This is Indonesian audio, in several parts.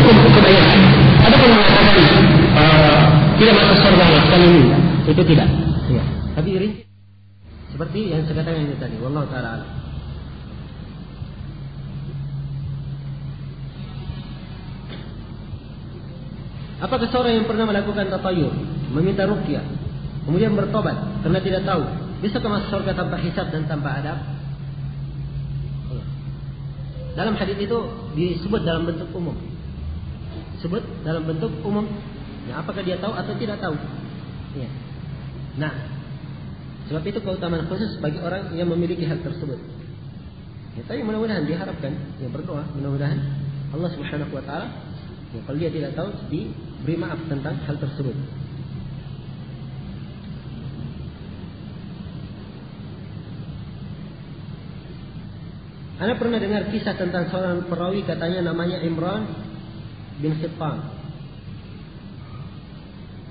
hukum kebaikan. Ada pun mengatakan tidak masuk surga sekali ini, itu tidak. Ya. Tapi rinci seperti yang saya katakan ini tadi. Wallahu ta'ala a'lam. Apakah seorang yang pernah melakukan tatayur, meminta ruqyah, kemudian bertobat karena tidak tahu, bisa masuk surga tanpa hisab dan tanpa adab? Dalam hadis itu disebut dalam bentuk umum. Disebut dalam bentuk umum. Ya, apakah dia tahu atau tidak tahu? Ya. Nah, sebab itu keutamaan khusus bagi orang yang memiliki hal tersebut. Ya, tapi mudah-mudahan diharapkan, ya berdoa, mudah-mudahan Allah Subhanahu wa taala, ya, kalau dia tidak tahu, diberi maaf tentang hal tersebut. Anda pernah dengar kisah tentang seorang perawi, katanya namanya Imran bin Hittan.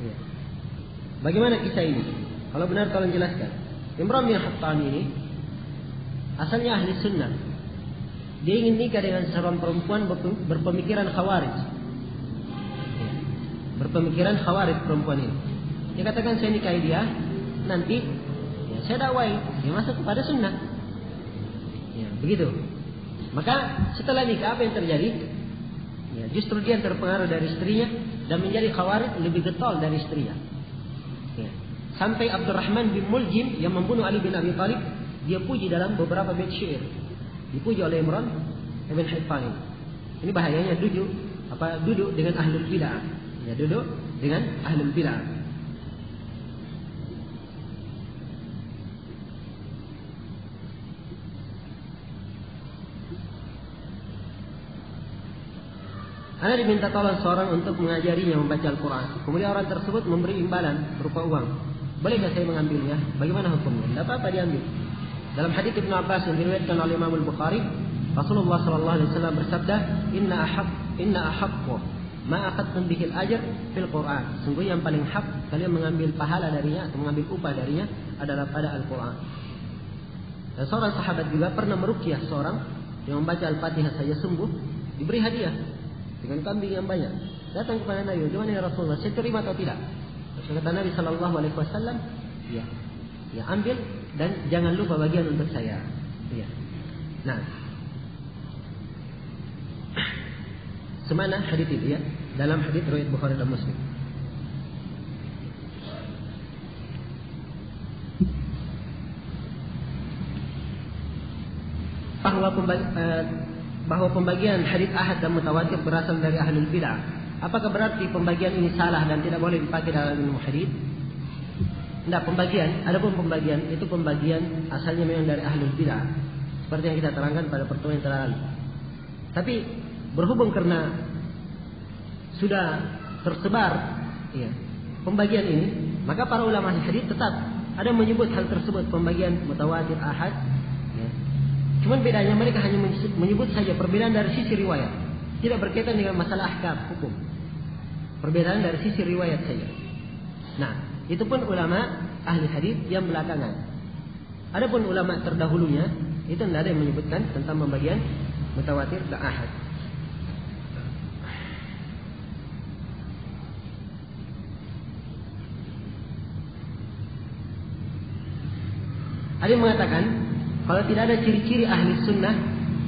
Ya. Bagaimana kisah ini? Kalau benar tolong jelaskan. Imran bin Hittan ini asalnya ahli sunnah. Dia ingin nikah dengan seorang perempuan berpemikiran khawarij. Ya. Berpemikiran khawarij perempuan ini. Dia katakan saya nikahi dia, nanti ya, saya dakwai, dia masuk kepada sunnah. Ya, begitu. Maka setelah nikah apa yang terjadi? Ya, justru dia terpengaruh dari istrinya dan menjadi khawarij lebih getol dari istrinya. Ya. Sampai Abdurrahman bin Muljim yang membunuh Ali bin Abi Thalib, dia puji dalam beberapa bait syair. Dipuji oleh Imran bin Hittan ini. Ini bahayanya duduk dengan ahlul bid'ah. Ya, duduk dengan ahlul bid'ah. Anda diminta tolong seorang untuk mengajarinya membaca Al-Quran. Kemudian orang tersebut memberi imbalan berupa uang. Bolehkah saya mengambilnya? Bagaimana hukumnya? Tidak apa-apa diambil. Dalam hadits Ibnu Abbas yang diriwayatkan oleh Imam Al-Bukhari, Rasulullah SAW bersabda, Inna ahaqqu ma akhadtum bihil ajr fil Quran. Sungguh yang paling hak kalian mengambil pahala darinya atau mengambil upah darinya adalah pada Al-Quran. Dan seorang sahabat juga pernah meruqyah seorang yang membaca Al-Fatihah saja sembuh, diberi hadiah dengan kambing yang banyak. Datang kepada Nabi, "Gimana ya Rasulullah, saya terima atau tidak?" Terus kata Nabi sallallahu alaihi wasallam, "Ya. Ya, ambil dan jangan lupa bagian untuk saya." Ya. Nah, semana hadis itu ya, dalam hadis riwayat Bukhari dan Muslim. Bahwa pembagian hadits ahad dan mutawatir berasal dari ahlul bid'ah. Apakah berarti pembagian ini salah dan tidak boleh dipakai dalam ilmu hadits? Tidak, adapun pembagian itu pembagian asalnya memang dari ahlul bid'ah, seperti yang kita terangkan pada pertemuan yang lalu. Tapi berhubung karena sudah tersebar ya, pembagian ini, maka para ulama hadits tetap ada menyebut hal tersebut pembagian mutawatir ahad. Cuman bedanya mereka hanya menyebut saja perbedaan dari sisi riwayat, tidak berkaitan dengan masalah ahkam hukum. Perbedaan dari sisi riwayat saja. Nah, itu pun ulama ahli hadis yang belakangan. Adapun ulama terdahulunya itu tidak ada yang menyebutkan tentang pembagian mutawatir dan ahad. Ada yang mengatakan kalau tidak ada ciri-ciri ahli sunnah,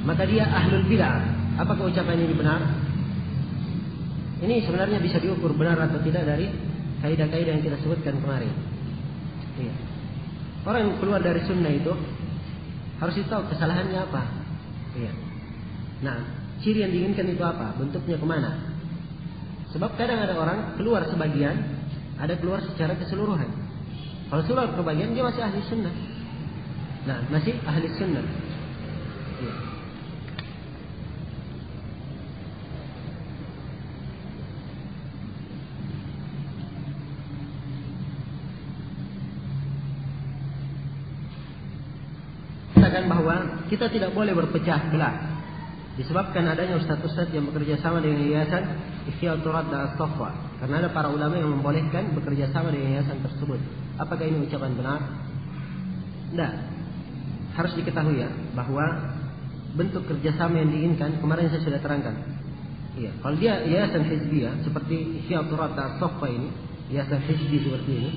maka dia ahlul bid'ah. Apakah ucapan ini benar? Ini sebenarnya bisa diukur benar atau tidak dari kaidah-kaidah yang kita sebutkan kemarin. Iya. Orang yang keluar dari sunnah itu harus tahu kesalahannya apa. Iya. Nah, ciri yang diinginkan itu apa? Bentuknya kemana? Sebab kadang ada orang keluar sebagian, ada keluar secara keseluruhan. Kalau keluar kebagian dia masih ahli sunnah. Nah, masih ahli sunnah. Ya. Katakan bahwa kita tidak boleh berpecah belah disebabkan adanya ustaz-ustaz yang bekerja sama dengan yayasan Ihya Turat dan As-Saffah. Karena ada para ulama yang membolehkan bekerja sama dengan yayasan tersebut. Apakah ini ucapan benar? Tidak. Harus diketahui ya bahwa bentuk kerjasama yang diinginkan kemarin saya sudah terangkan. Iya, kalau dia yayasan hizbiyah seperti Syiatul Safa ini, yayasan hizbi seperti ini,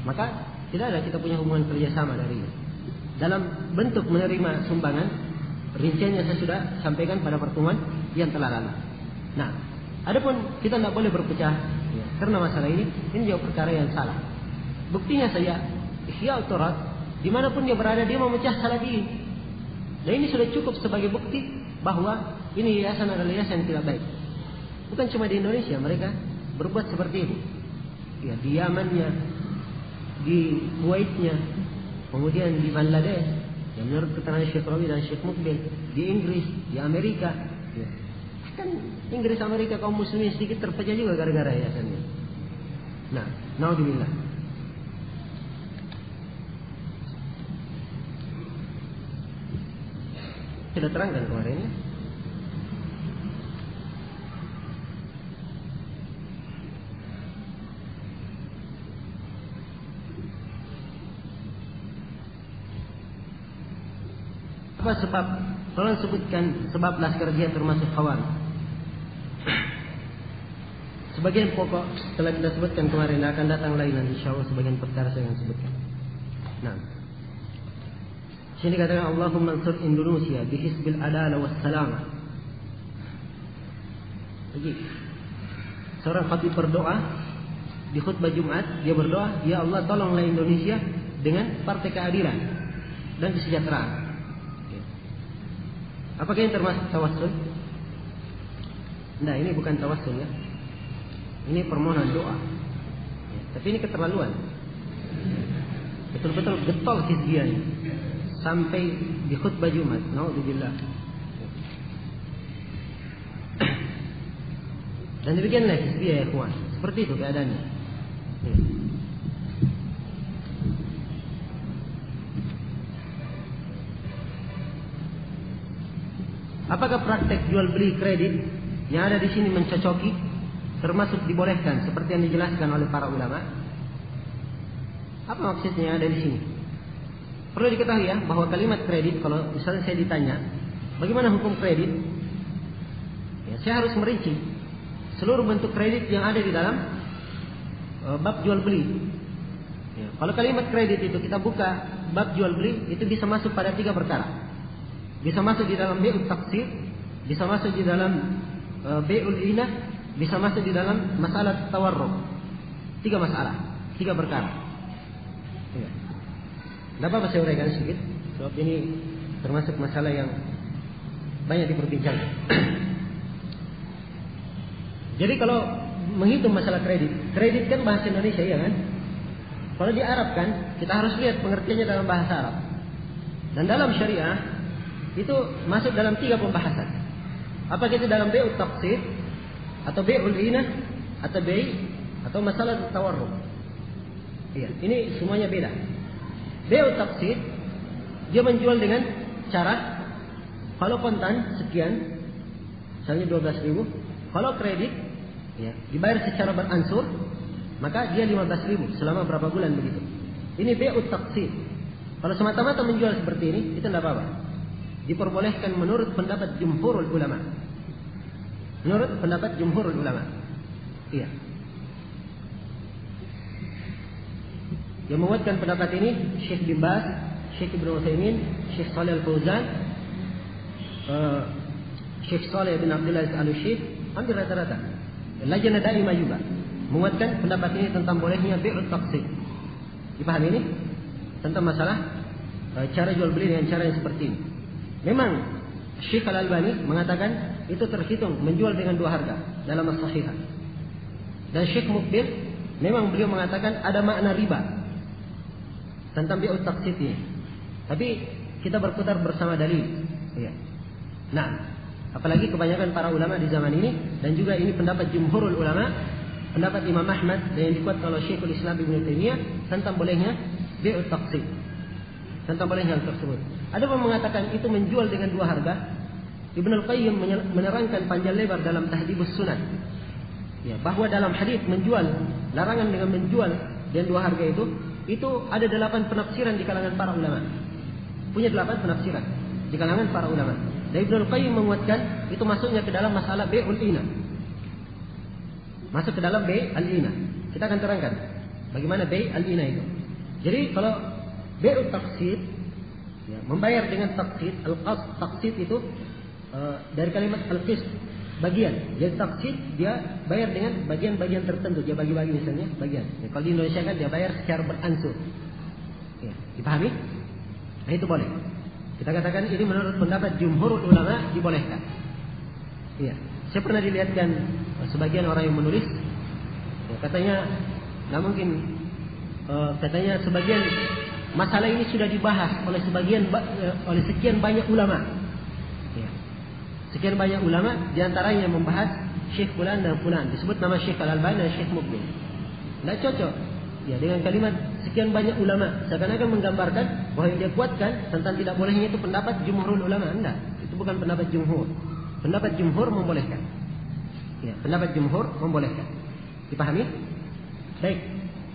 maka tidak ada kita punya hubungan kerjasama dari ini. Dalam bentuk menerima sumbangan, rinciannya saya sudah sampaikan pada pertemuan yang telah lalu. Nah, adapun kita tidak boleh berpecah ya, karena masalah ini juga perkara yang salah. Buktinya saya Syiatul dimanapun dia berada, dia memecah Salafiyin. Dan ini sudah cukup sebagai bukti bahwa ini yayasan adalah yayasan yang tidak baik. Bukan cuma di Indonesia mereka berbuat seperti ini. Ya, di Yamannya, di Kuwaitnya, kemudian di Bangladesh, yang menurut keterangan Syekh Rawi dan Syekh Mukbil, di Inggris, di Amerika. Ya. Kan Inggris, Amerika kaum muslimin sedikit terpecah juga gara-gara yayasannya. Nah, naudzubillah. Sudah terangkan kemarin ya. Apa sebab? Tolong sebutkan sebab Laskar Jihad termasuk Khawarij. Sebagian pokok telah kita sebutkan kemarin, akan datang lagi nanti insyaallah sebagian perkara saya akan sebutkan. Nah, sini katakan Allahumma ansur Indonesia bihizbil adala wassalam. Lagi seorang khatib berdoa di khutbah Jumat, dia berdoa, ya Allah tolonglah Indonesia dengan partai keadilan dan kesejahteraan. Apakah ini termasuk tawassul? Nah, ini bukan tawassul ya. Ini permohonan doa. Ya, tapi ini keterlaluan. Betul-betul getol hizbiyah ini. Sampai di khutbah Jumat. Naudzubillah. Dan demikianlah hizbiyah ya ikhwan. Seperti itu keadaannya. Ya. Apakah praktek jual beli kredit yang ada di sini mencocoki, termasuk dibolehkan seperti yang dijelaskan oleh para ulama? Apa maksudnya yang ada di sini? Perlu diketahui ya bahwa kalimat kredit, kalau misalnya saya ditanya bagaimana hukum kredit, ya, saya harus merinci seluruh bentuk kredit yang ada di dalam bab jual beli. Ya, kalau kalimat kredit itu kita buka bab jual beli, itu bisa masuk pada 3 perkara. Bisa masuk di dalam bai'ut taqsid, bisa masuk di dalam bai'ul inah, bisa masuk di dalam masalah tawarruk. 3 masalah, 3 perkara. Ya. Tidak apa-apa saya uraikan sedikit, sebab ini termasuk masalah yang banyak diperbincangkan. Jadi kalau menghitung masalah kredit kan bahasa Indonesia ya kan? Kalau di Arab kan, kita harus lihat pengertiannya dalam bahasa Arab. Dan dalam syariah itu masuk dalam 3 pembahasan. Apakah itu dalam bai'ut taqsid atau bai'ul inah atau masalah tawarruk. Iya, ini semuanya beda. Bai'ut taqsid dia menjual dengan cara kalau kontan sekian, misalnya 12.000, kalau kredit ya, dibayar secara beransur, maka dia 15.000 selama berapa bulan begitu. Ini bai'ut taqsid. Kalau semata-mata menjual seperti ini, itu tidak apa-apa. Diperbolehkan menurut pendapat jumhurul ulama. Menurut pendapat jumhurul ulama. Iya. Yang menguatkan pendapat ini Syekh bin Baz, Syekh Ibnu Utsaimin, Syekh Shalih Al-Fauzan, Syekh Shalih bin Abdullah Al-Utsaimin, hampir rata-rata. Lajnah Daimah juga menguatkan pendapat ini tentang bolehnya bai'ut taqsid. Dipahami ini? Tentang masalah cara jual beli dengan cara yang seperti ini. Memang Syekh Al-Albani mengatakan itu terhitung menjual dengan 2 harga dalam as-sahihah. Dan Syekh Mukbil memang beliau mengatakan ada makna riba tentang bai'ut taqsid ini. Tapi kita berputar bersama dalil. Ya. Nah, apalagi kebanyakan para ulama di zaman ini, dan juga ini pendapat jumhurul ulama, pendapat Imam Ahmad dan yang dikuatkan oleh Syekhul Islam Ibnu Taimiyah tentang bolehnya bai'ut taqsid. Tentang bolehnya hal tersebut. Ada yang mengatakan itu menjual dengan 2 harga. Ibnu Al-Qayyim menerangkan panjang lebar dalam Tahdhibus Sunan. Ya, bahwa dalam hadis menjual, larangan dengan menjual dengan 2 harga itu ada 8 penafsiran di kalangan para ulama. Punya 8 penafsiran di kalangan para ulama. Dan Ibnu Qayyim menguatkan itu masuknya ke dalam masalah bai'ul ina. Masuk ke dalam bai'ul ina. Kita akan terangkan bagaimana bai'ul ina itu. Jadi kalau bai'ut taqsid, ya, membayar dengan taqsid, al-qasd taqsid itu dari kalimat al-qisd, bagian. Jadi taqsid dia bayar dengan bagian-bagian tertentu, dia bagi-bagi misalnya bagian. Ya, kalau di Indonesia kan dia bayar secara beransur. Ya, dipahami? Nah, itu boleh. Kita katakan ini menurut pendapat jumhur ulama dibolehkan. Iya. Saya pernah dilihatkan sebagian orang yang menulis, ya, katanya, nggak mungkin, katanya sebagian masalah ini sudah dibahas oleh sekian banyak ulama. Ya. Sekian banyak ulama, diantaranya membahas Syekh Fulan dan Fulan, disebut nama Syekh Al-Albani dan Syekh Mukbil. Nggak cocok. Ya, dengan kalimat sekian banyak ulama, seakan-akan menggambarkan bahwa yang dia kuatkan tentang tidak bolehnya itu pendapat jumhurul ulama. Enggak, itu bukan pendapat jumhur. Pendapat jumhur membolehkan. Ya, pendapat jumhur membolehkan. Dipahami? Baik.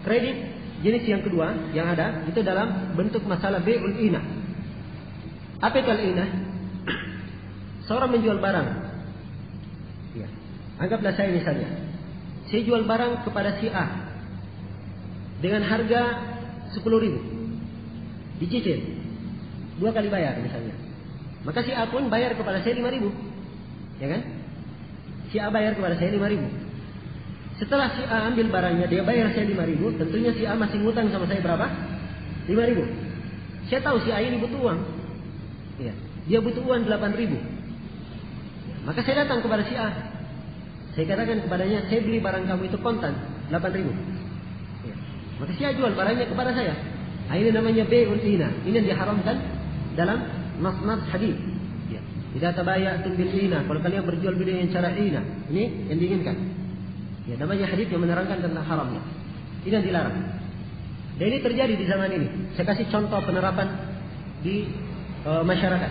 Kredit jenis yang kedua yang ada itu dalam bentuk masalah bai'ul ina. Apa itu al-ina? Seorang menjual barang. Ya. Anggaplah saya misalnya, saya jual barang kepada si A dengan harga 10.000, dicicil 2 kali bayar misalnya. Maka si A pun bayar kepada saya 5.000, ya kan? Si A bayar kepada saya 5.000. Setelah si A ambil barangnya, dia bayar saya 5.000. Tentunya si A masih ngutang sama saya berapa? 5.000. Saya tahu si A ini butuh uang, ya. Dia butuh uang 8.000. Maka saya datang kepada si A. Saya katakan kepadanya, saya beli barang kamu itu kontan 8.000. Maka dia jual barangnya kepada saya. Nah, ini namanya bai'ul ina. Ini yang diharamkan dalam nas hadis. Ya. Idza tabayatum bil ina, kalau kalian berjual beli dengan cara ina, ini yang diinginkan. Ya, namanya hadis yang menerangkan tentang haramnya. Ini yang dilarang. Dan ini terjadi di zaman ini. Saya kasih contoh penerapan di masyarakat.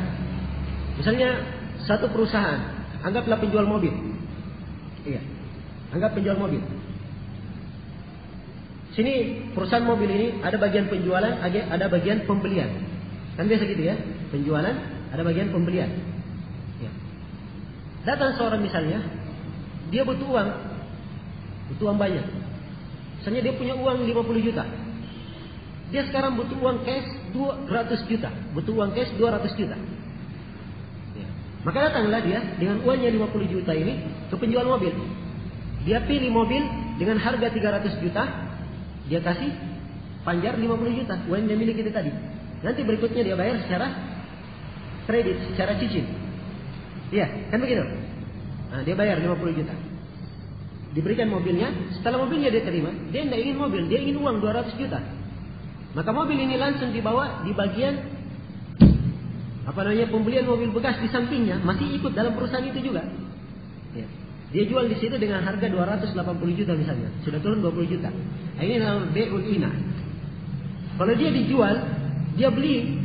Misalnya satu perusahaan, anggaplah penjual mobil. Iya. Anggap penjual mobil. Sini perusahaan mobil ini ada bagian penjualan, ada bagian pembelian. Kan biasa gitu ya, penjualan, ada bagian pembelian. Ya. Datang seorang misalnya, dia butuh uang banyak. Misalnya dia punya uang 50 juta. Dia sekarang butuh uang cash 200 juta. Butuh uang cash 200 juta. Ya. Maka datanglah dia dengan uangnya 50 juta ini ke penjual mobil. Dia pilih mobil dengan harga 300 juta. Dia kasih panjar 50 juta, uang yang dia miliki itu tadi. Nanti berikutnya dia bayar secara kredit, secara cicil. Iya, kan begitu? Nah, dia bayar 50 juta. Diberikan mobilnya, setelah mobilnya dia terima, dia tidak ingin mobil, dia ingin uang 200 juta. Maka mobil ini langsung dibawa di bagian pembelian mobil bekas di sampingnya, masih ikut dalam perusahaan itu juga. Ya. Dia jual di situ dengan harga 280 juta misalnya. Sudah turun 20 juta. Nah, ini namanya bai'ul ina. Kalau dia dijual, dia beli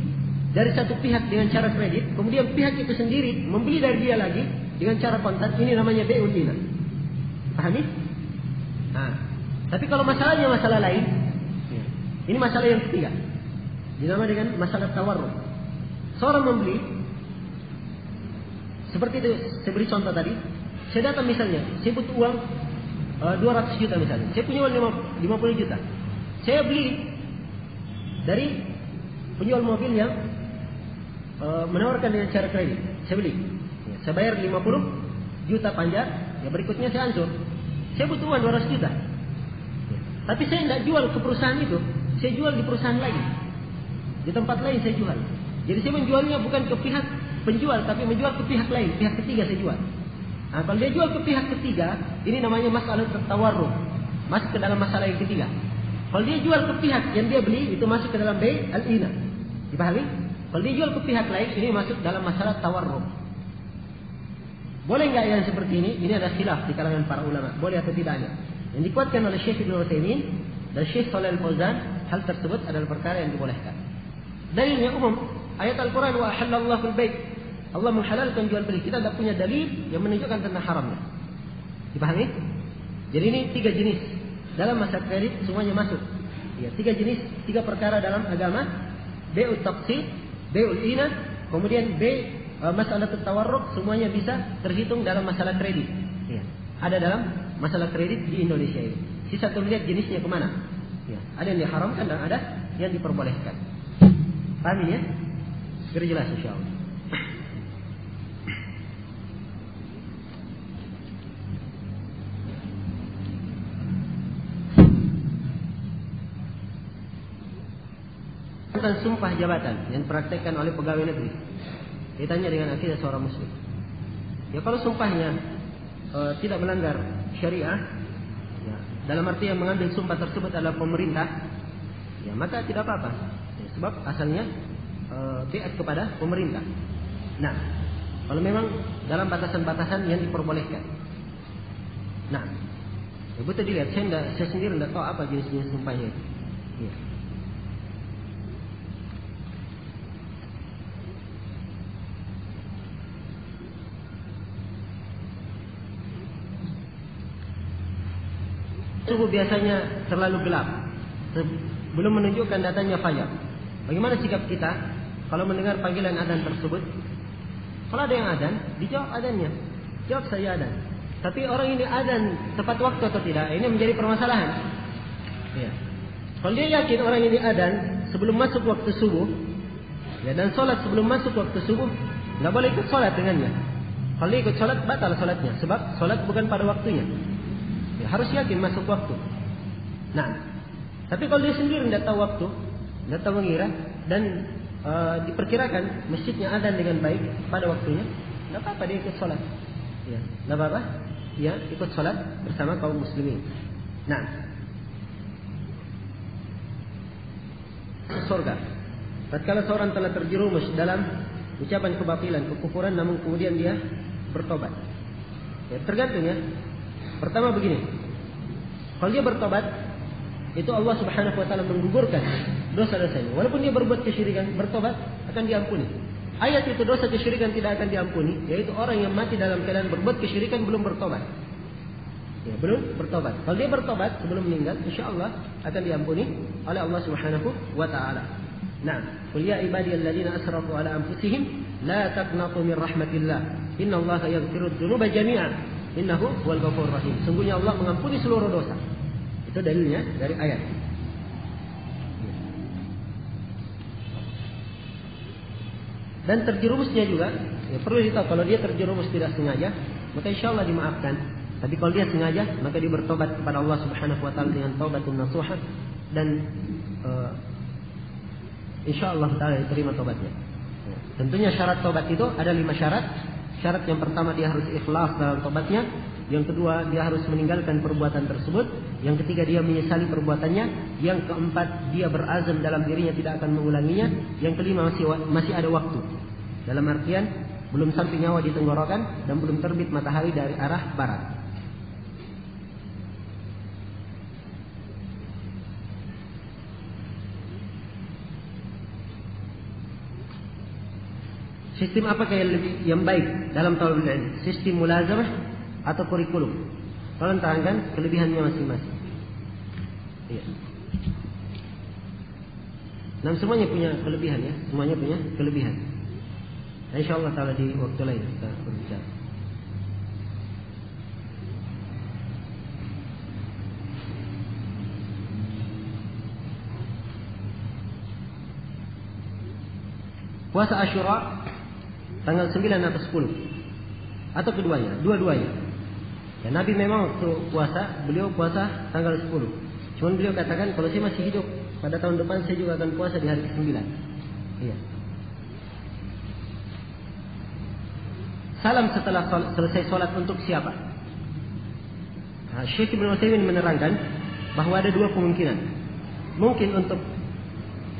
dari satu pihak dengan cara kredit, kemudian pihak itu sendiri membeli dari dia lagi dengan cara kontan, ini namanya bai'ul ina. Pahami? Nah, tapi kalau masalahnya masalah lain, ini masalah yang ketiga. Dinamakan dengan masalah tawarruf. Seorang membeli, seperti itu saya beri contoh tadi. Saya datang misalnya, saya butuh uang 200 juta misalnya. Saya punya uang 50 juta. Saya beli dari penjual mobil yang menawarkan dengan cara kredit. Saya beli. Ya, saya bayar 50 juta panjar. Ya, berikutnya saya hancur. Saya butuh uang 200 juta. Ya, tapi saya tidak jual ke perusahaan itu. Saya jual di perusahaan lain. Di tempat lain saya jual. Jadi saya menjualnya bukan ke pihak penjual, tapi menjual ke pihak lain. Pihak ketiga saya jual. Nah, kalau dia jual ke pihak ketiga, ini namanya masalah tawarruf. Masuk ke dalam masalah yang ketiga. Kalau dia jual ke pihak yang dia beli, itu masuk ke dalam bai'ul ina. Dipahami? Kalau dia jual ke pihak lain, ini masuk dalam masalah tawarruf. Boleh nggak yang seperti ini? Ini ada khilaf di kalangan para ulama. Boleh atau tidaknya? Yang dikuatkan oleh Syekh Ibnu Utsaimin dan Syekh Shalih Al-Fauzan, hal tersebut adalah perkara yang dibolehkan. Dalilnya umum, ayat Al-Quran wa ahallallahu al-bai'. Allah menghalalkan jual beli. Kita tidak punya dalil yang menunjukkan tentang haramnya. Dipahami? Jadi ini 3 jenis. Dalam masa kredit semuanya masuk. Ya, 3 jenis, 3 perkara dalam agama. Bai'ut taqsid, bai'ul ina, kemudian masalah tawarruk semuanya bisa terhitung dalam masalah kredit. Ya. Ada dalam masalah kredit di Indonesia ini. Sisa terlihat jenisnya kemana. Ya. Ada yang diharamkan dan ada yang diperbolehkan. Paham ini ya? Biar jelas insyaallah. Tentang sumpah jabatan yang dipraktekkan oleh pegawai negeri. Ditanya dengan akidah seorang muslim. Ya kalau sumpahnya tidak melanggar syariah, ya, dalam arti yang mengambil sumpah tersebut adalah pemerintah, ya maka tidak apa-apa. Ya, sebab asalnya taat kepada pemerintah. Nah, kalau memang dalam batasan-batasan yang diperbolehkan. Nah, ya betul dilihat. Saya sendiri tidak tahu apa jenis-jenis sumpahnya itu. Ya. Subuh biasanya terlalu gelap, belum menunjukkan datanya fajar. Bagaimana sikap kita kalau mendengar panggilan adzan tersebut? Kalau ada yang adzan, dijawab adzannya. Jawab saya adzan. Tapi orang ini adzan tepat waktu atau tidak, ini menjadi permasalahan. Ya. Kalau dia yakin orang ini adzan sebelum masuk waktu subuh, ya, dan sholat sebelum masuk waktu subuh, nggak boleh ikut sholat dengannya. Kalau dia ikut sholat, batal sholatnya, sebab sholat bukan pada waktunya. Ya, harus yakin masuk waktu. Nah, tapi kalau dia sendiri tidak tahu waktu, tidak tahu mengira, dan diperkirakan masjidnya adzan dengan baik pada waktunya, tidak apa-apa dia ikut sholat. Ya, tidak apa-apa, ya ikut sholat bersama kaum muslimin. Nah, surga. Tatkala seorang telah terjerumus dalam ucapan kebatilan, kekufuran, namun kemudian dia bertobat. Ya, tergantung ya. Pertama begini, kalau dia bertobat, itu Allah Subhanahu Wa Taala menggugurkan dosa-dosanya. Walaupun dia berbuat kesyirikan, bertobat akan diampuni. Ayat itu dosa kesyirikan tidak akan diampuni, yaitu orang yang mati dalam keadaan berbuat kesyirikan belum bertobat. Ya, belum bertobat. Kalau dia bertobat sebelum meninggal, insya Allah akan diampuni oleh Allah Subhanahu Wa Taala. Nah, qul ya ibadiyalladzina asrafu ala anfusihim la taqnatu min rahmatillah. Innallaha yaghfirudz dzunuba jami'an. Innahu huwal ghafurur rahim. Sungguhnya Allah mengampuni seluruh dosa. Itu dalilnya dari ayat. Dan terjerumusnya juga, ya perlu ditahu kalau dia terjerumus tidak sengaja, maka insya Allah dimaafkan. Tapi kalau dia sengaja, maka dia bertobat kepada Allah Subhanahu Wa Taala dengan taubatun nasuha, dan insya Allah Taala diterima tobatnya. Ya. Tentunya syarat tobat itu ada 5 syarat. Syarat yang pertama dia harus ikhlas dalam tobatnya. Yang kedua dia harus meninggalkan perbuatan tersebut. Yang ketiga dia menyesali perbuatannya. Yang keempat dia berazam dalam dirinya tidak akan mengulanginya. Yang kelima masih ada waktu. Dalam artian belum sampai nyawa di tenggorokan dan belum terbit matahari dari arah barat. Sistem apakah yang baik dalam talabul ilm? Sistem mulazamah atau kurikulum? Tolong terangkan kelebihannya masing-masing. Iya. Nah, semuanya punya kelebihan ya, semuanya punya kelebihan. Nah, insyaallah taala di waktu lain kita berbicara. Puasa Asyura tanggal 9 atau 10 atau keduanya, dua-duanya. Ya, Nabi memang waktu puasa, beliau puasa tanggal 10. Cuman beliau katakan kalau saya masih hidup pada tahun depan saya juga akan puasa di hari ke-9. Iya. Salam setelah selesai sholat untuk siapa? Nah, Syekh Ibnu Utsaimin menerangkan bahwa ada 2 kemungkinan. Mungkin untuk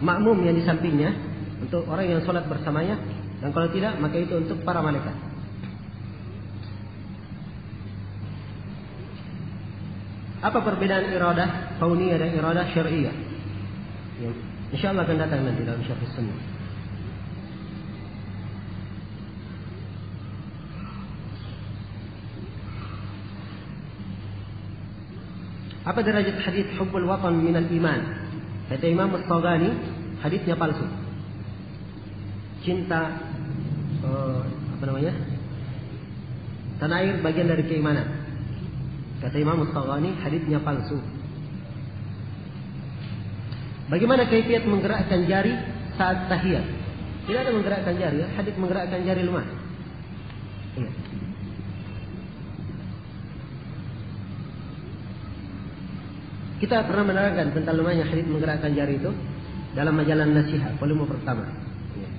makmum yang di sampingnya, untuk orang yang sholat bersamanya, dan kalau tidak maka itu untuk para malaikat. Apa perbedaan iradah kauniyah dan iradah syar'iyyah? Ya, insyaallah akan datang nanti dalam syarh sunnah. Apa derajat hadis hubbul watan minal iman? Kata Imam As-Saghani, hadisnya palsu. Cinta tanah air bagian dari keimanan. Kata Imam Mustaghani, haditsnya palsu. Bagaimana kaifiat menggerakkan jari saat tahiyat? Tidak ada menggerakkan jari, ya. Hadits menggerakkan jari lemah. Iya. Kita pernah menerangkan tentang lemahnya hadits menggerakkan jari itu dalam majalah Nasihat volume pertama. Iya.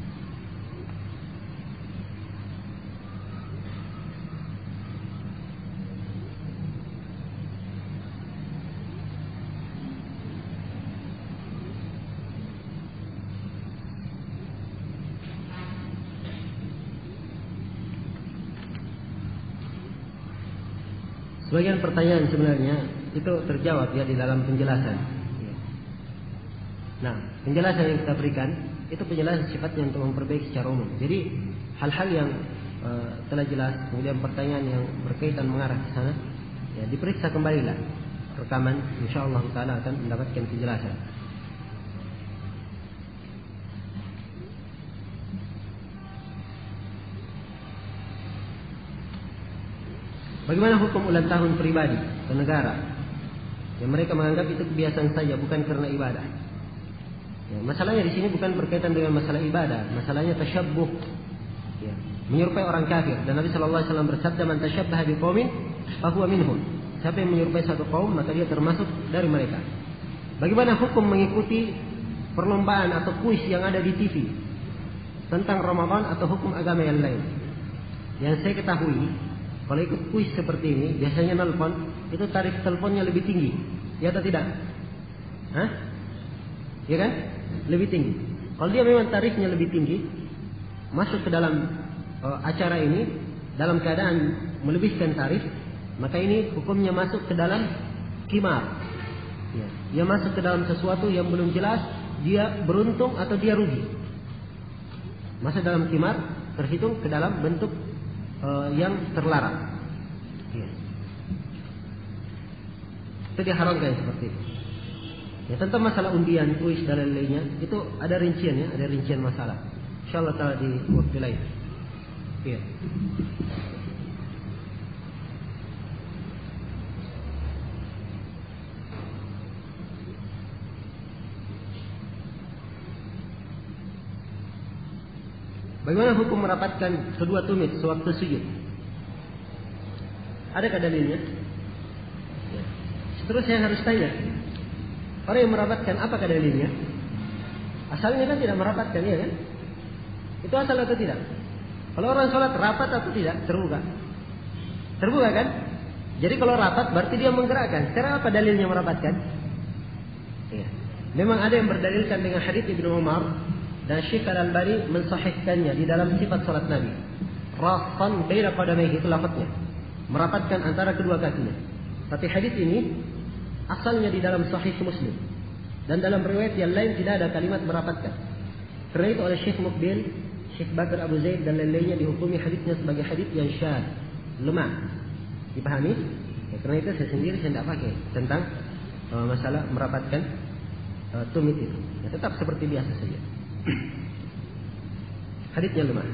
Sebagian pertanyaan sebenarnya itu terjawab ya di dalam penjelasan. Nah, penjelasan yang kita berikan itu penjelasan sifatnya untuk memperbaiki secara umum. Jadi hal-hal yang telah jelas, kemudian pertanyaan yang berkaitan mengarah ke sana, ya diperiksa kembalilah rekaman, insyaallah taala akan mendapatkan penjelasan. Bagaimana hukum ulang tahun pribadi ke negara? Ya, mereka menganggap itu kebiasaan saja, bukan karena ibadah. Ya, masalahnya di sini bukan berkaitan dengan masalah ibadah, masalahnya tasyabbuh. Ya, menyerupai orang kafir. Dan Nabi sallallahu alaihi wasallam bersabda, "Man tasyabbaha biqaumin fahuwa minhum." Siapa yang menyerupai satu kaum, maka dia termasuk dari mereka. Bagaimana hukum mengikuti perlombaan atau kuis yang ada di TV tentang Ramadan atau hukum agama yang lain? Yang saya ketahui, kalau ikut kuis seperti ini, biasanya nelpon, itu tarif teleponnya lebih tinggi. Ya atau tidak? Hah? Ya kan? Lebih tinggi. Kalau dia memang tarifnya lebih tinggi, masuk ke dalam acara ini, dalam keadaan melebihkan tarif, maka ini hukumnya masuk ke dalam qimar. Ya. Dia masuk ke dalam sesuatu yang belum jelas, dia beruntung atau dia rugi. Masuk dalam qimar, terhitung ke dalam bentuk yang terlarang. Ya. Itu diharamkan seperti itu. Ya, tentang masalah undian, kuis dan lain-lainnya, itu ada rinciannya, ada rincian masalah. Insyaallah taala di waktu lain. Ya. Bagaimana hukum merapatkan kedua tumit sewaktu sujud? Adakah dalilnya? Ya. Seterusnya harus tanya, orang yang merapatkan apakah dalilnya? Asalnya kan tidak merapatkan, ya kan? Itu asal atau tidak? Kalau orang sholat rapat atau tidak? Terbuka. Terbuka kan? Jadi kalau rapat berarti dia menggerakkan. Sekarang apa dalilnya merapatkan? Ya. Memang ada yang berdalilkan dengan hadits Ibnu Umar. Dan Syekh Al-Albani mensahihkannya di dalam sifat salat Nabi. Rafan baina qadamaihi, itu lafadznya. Merapatkan antara kedua kakinya. Tapi hadis ini asalnya di dalam Sahih Muslim. Dan dalam riwayat yang lain tidak ada kalimat merapatkan. Karena itu oleh Syekh Muqbil, Syekh Bakar Abu Zaid dan lain-lainnya dihukumi hadisnya sebagai hadis yang syadz, lemah. Dipahami? Ya, karena itu saya sendiri tidak pakai tentang masalah merapatkan tumit itu. Ya, tetap seperti biasa saja. Haditsnya lemah.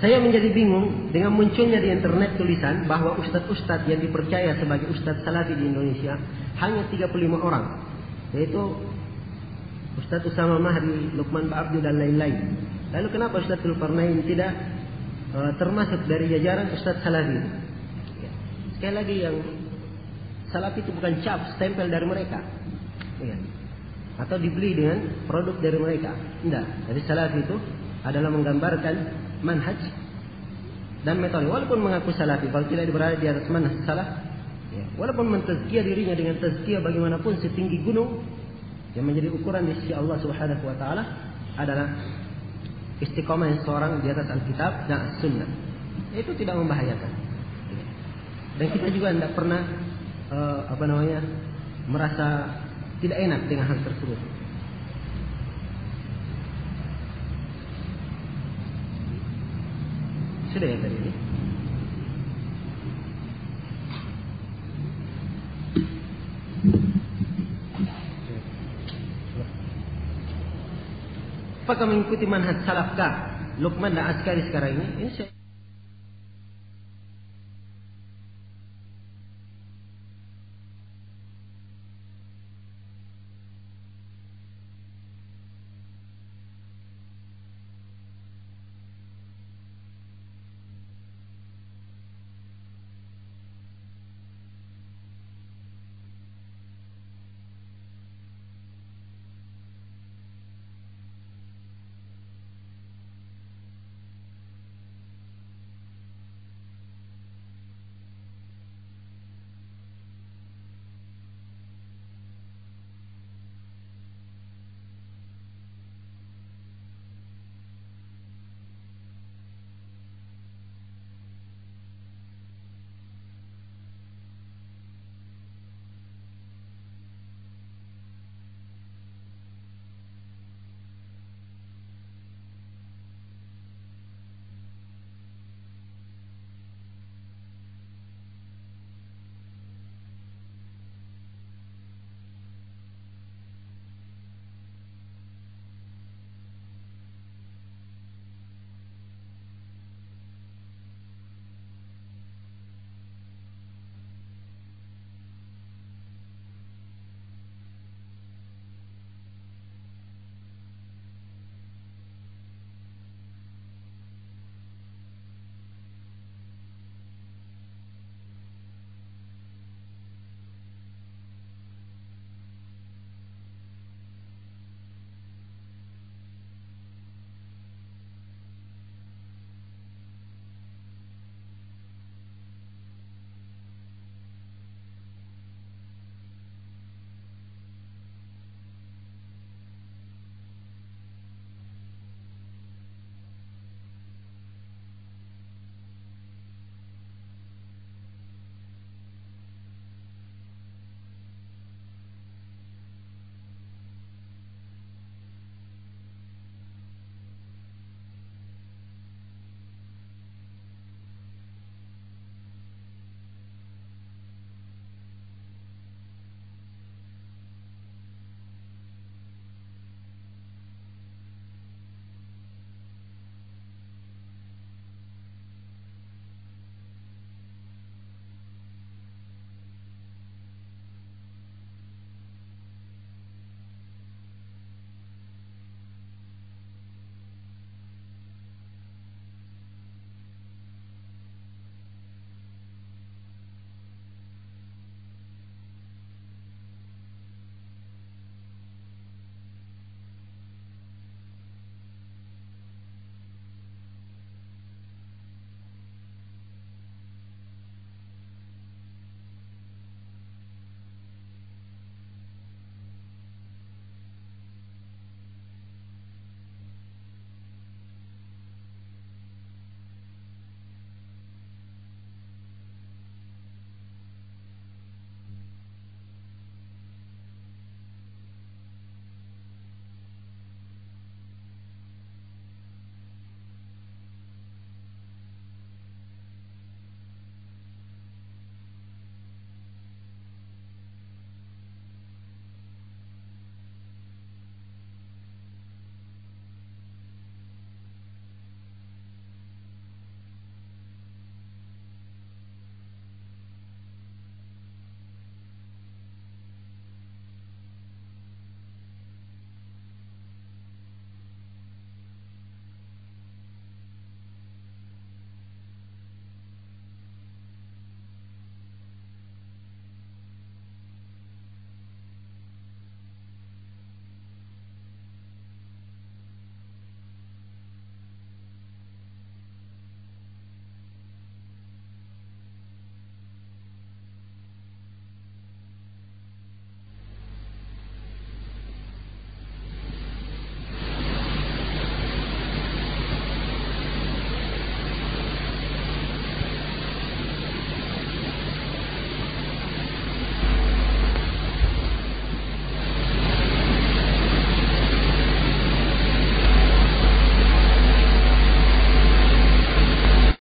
Saya menjadi bingung dengan munculnya di internet tulisan bahwa ustadz-ustadz yang dipercaya sebagai ustadz salafi di Indonesia hanya 35 orang. Yaitu Ustadz Usama Mahdi, Lukman Ba'abdu dan lain-lain. Lalu kenapa Ustadz Zulkarnain tidak termasuk dari jajaran Ustadz Salafi? Ya. Sekali lagi, yang Salafi itu bukan cap, stempel dari mereka, ya. Atau dibeli dengan produk dari mereka. Tidak. Jadi Salafi itu adalah menggambarkan manhaj dan metode. Walaupun mengaku Salafi, kalau tidak berada di atas manhaj salaf, ya, walaupun mentazkiyah dirinya dengan tazkiyah bagaimanapun setinggi gunung, yang menjadi ukuran di sisi Allah Subhanahu wa taala adalah istiqomah seorang di atas Alkitab dan As-Sunnah. Itu tidak membahayakan. Dan kita juga tidak pernah merasa tidak enak dengan hal tersebut. Sudah ya tadi ini. Apakah mengikuti manhaj salafkah Luqman dan Askari sekarang ini? Ini saya